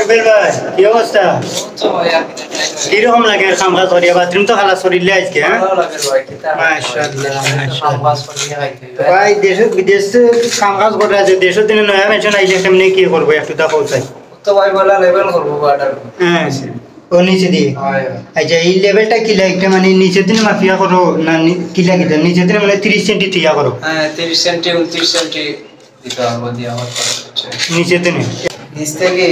রুবেল ভাই কি অবস্থা? কিরকম লাগে কাম কাজ করিয়া? বাথরুম তো খালা সরিলে আজকে। হ্যাঁ মাশাআল্লাহ মাশাআল্লাহ। ভাই দেশ বিদেশ কাম কাজ করে আছে, দেশের দিনে নয়া মেশন আইলে কেমনে কি করবো একটু তা বলতাই তো ভাই বলা লেভেল করবো বাটার। হ্যাঁ ও নিচে দিয়ে। আচ্ছা এই লেভেলটা কি লাগবে, মানে নিচের দিনে মাফিয়া করো না কি লাগে? নিচের দিনে মানে 30 সেন্টি তিয়া করো? হ্যাঁ 30 সেন্টি 29 সেন্টি দিতে হবে, দিয়ে আমার নিচের দিনে নিচ থেকে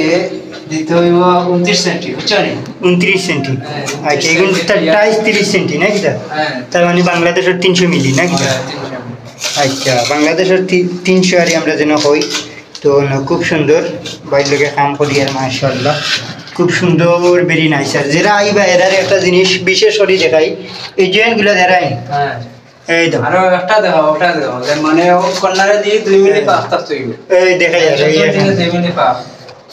দিতে হইব 29 সেন্টি, বুঝছো নি? 29 সেন্টি। আচ্ছা এগুলো টাইস 30 সেন্টি নাকি? তার মানে বাংলাদেশের 300 মিলি নাকি? আচ্ছা বাংলাদেশের 300 আর আমরা যেন হই তো খুব সুন্দর বাইর লোকে কাম করি আর মাশাআল্লাহ খুব সুন্দর ভেরি নাইস। আর যারা আইবা এরার একটা জিনিস বিশেষ করে দেখাই, এই জয়েন্টগুলো দেখাই। হ্যাঁ এই তো আরো একটা দেখো, ওটা দেখো, মানে ও কর্নারে দিয়ে 2 মিলি পাস করতে হইব। এই দেখাই আর এই 2 মিলি পাস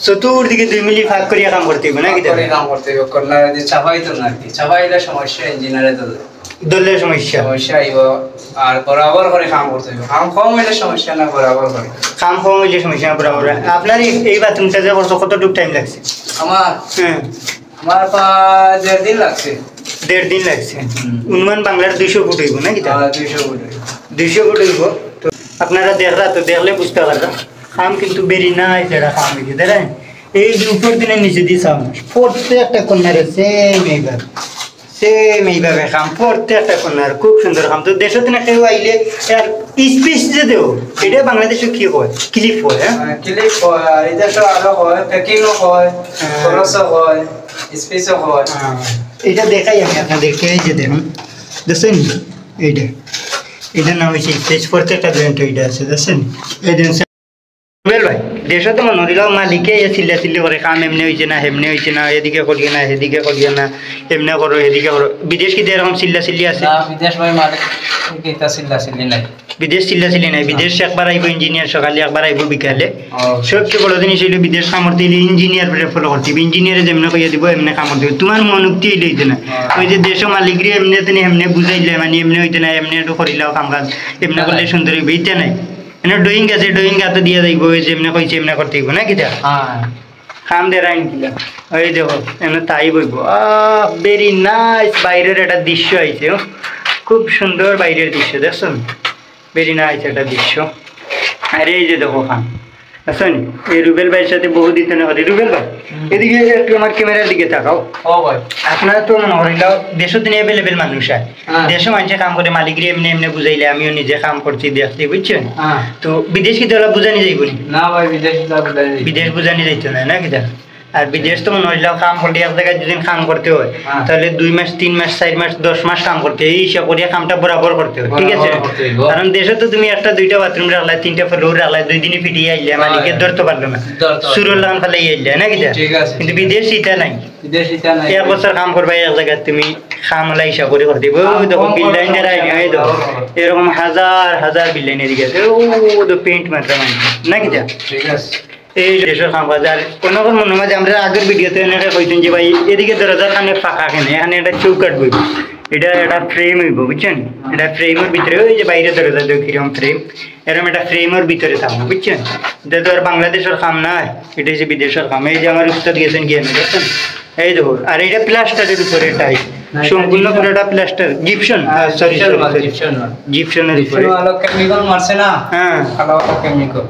চতুর্দিকে 2 মিলি ফাঁক করিয়া কাম করতে হইব নাকি? কাম করতে হইব, কর্নারে দিয়ে চাপাই তো নাকি, চাপাইলে সমস্যা, ইঞ্জিনিয়ারে তো দলের সমস্যা আইব। আর বরাবর করে কাম করতে হইব, কাম কম হইলে সমস্যা না, বরাবর করে কাম কম হইলে সমস্যা না বরাবর। আপনার এই বাথরুমটা যে করছো কতটুকু টাইম লাগছে? আমার হ্যাঁ আমার 1.5 দিন লাগছে। 1.5 দিন লাগছে। অনুমান বাংলার 200 ফুট হইব নাকি? 200 ফুট 200 ফুট হইব। তো আপনারা দেখরা তো দেখলে বুঝতে পারবেন কাম কিন্তু বেরি নাই যেটা কাম হয়েছে দেখেন। এই যে উপর দিনের নিচে দিছাম প্রত্যেকটা কর্নারে সেম এইভাবে কাম, প্রত্যেকটা কর্নার খুব সুন্দর কাম। তো দেশের দিনে কেউ আইলে আর স্পেস যে দেও এটা বাংলাদেশে কি হয়? ক্লিপ হয়। হ্যাঁ ক্লিপ হয়, আর এটা তো আরো হয়, প্যাকিংও হয়, খরচও হয়, স্পেসও হয়। এটা দেখাই আমি আপনাদেরকে। এই যে দেখুন দেখছেন এইটা, এটার নাম হচ্ছে স্পেস। প্রত্যেকটা জয়েন্ট এইটা আছে দেখছেন। এই দেখুন ভাই দেশে তো মনে হইল মালিকে চিল্লা চিল্লি করে কাম এমনি হয়েছে না হেমনি হয়েছে না, এদিকে করিয়ে না সেদিকে করিয়ে না, এমনি করো এদিকে করো। বিদেশ কি এরকম চিল্লা চিল্লি আছে? বিদেশ ভাই মালিক চিল্লা চিল্লি নাই, বিদেশ চিল্লা চিল্লি নাই। বিদেশ একবার আইব ইঞ্জিনিয়ার সকালে, একবার আইব বিকালে। সবচেয়ে বড় জিনিস হইলো বিদেশ কাম করতে হইলে ইঞ্জিনিয়ার ফলো করতে হবে। ইঞ্জিনিয়ারে যেমনি কইয়া দিব এমনি কাম করতে হবে, তোমার মনোক্তি হইলে হইতে না। ওই যে দেশ মালিকরে এমনি তুমি এমনি বুঝাইলে মানে এমনি হইতে না, এমনি একটু করিলাও কাম কাজ এমনি করলে সুন্দর হইবে এইটা নাই। এনে ড্রয়িং আছে, ড্রয়িং হাতে দিয়ে যাইব, যেমনি কইছে এমনি করতে হইব নাকি? কাম দেরাইন কিলা ওই দেখো এমনি তাই বইব। Very nice. বাইরের একটা দৃশ্য আইছে, খুব সুন্দর বাইরের দৃশ্য দেখছেন। ভেরি নাইস একটা দৃশ্য। আর এই যে দেখো খান আসেন এই রুবেল ভাইয়ের সাথে বহু দিন হতে। রুবেল ভাই এদিকে একটু আমার ক্যামেরার দিকে তাকাও। আপনারা তো মনে করিল দেশের দিনে অ্যাভেলেবেল মানুষ হয়, দেশে মানুষে কাম করে মালিকরে এমনি এমনি বুঝাইলে আমিও নিজে কাম করছি দেখতে, বুঝছেন? তো বিদেশ কি তোরা বুঝানি যাইব না? ভাই বিদেশ বুঝানি যাইতো না নাকি? আর বিদেশ তো মনে হইল কাম করলে এক জায়গায় যদি কাম করতে হয় তাহলে 2 মাস 3 মাস 4 মাস 10 মাস কাম করতে হয়, এই হিসাব করিয়া কামটা বরাবর করতে হয়, ঠিক আছে? কারণ দেশে তো তুমি একটা 2টা বাথরুম রাখলাই, 3টা ফ্লোর রাখলাই, 2 দিনে ফিটিয়ে আইলে মালিকে ধরতে পারলো না, সুরল লাগান ফেলে আইলে নাকি? কিন্তু বিদেশ এটা নাই। 1 বছর কাম করবা এক জায়গায় তুমি খামলা হিসাব করে করতে হবে। ওই দেখো বিল্ডিং এই দেখো এরকম হাজার হাজার বিল্ডিং এদিকে আছে, ও তো পেন্ট মারতে মানে নাকি? ঠিক আছে এই দেশের কাম কাজ। আর কোনো কোনো মনে মাঝে আমরা আগের ভিডিওতে এনেকে কইতেন যে ভাই এদিকে দরজার খানে ফাঁকা কেন, এখানে একটা চৌকাট বইব, এটা একটা ফ্রেম হইব, বুঝছেন? এটা ফ্রেমের ভিতরে ওই যে বাইরে দরজা দেখ কিরকম ফ্রেম, এরকম একটা ফ্রেমের ভিতরে থাকবো, বুঝছেন? এটা তো আর বাংলাদেশের কাম নাই, এটা হচ্ছে বিদেশের কাম। এই যে আমার উস্তাদ গেছেন গিয়ে দেখছেন এই দেখো। আর এটা প্লাস্টারের উপরে টাই সম্পূর্ণ পুরোটা প্লাস্টার জিপসন, সরি জিপসনের উপরে। কেমিক্যাল মারছে না? হ্যাঁ কেমিক্যাল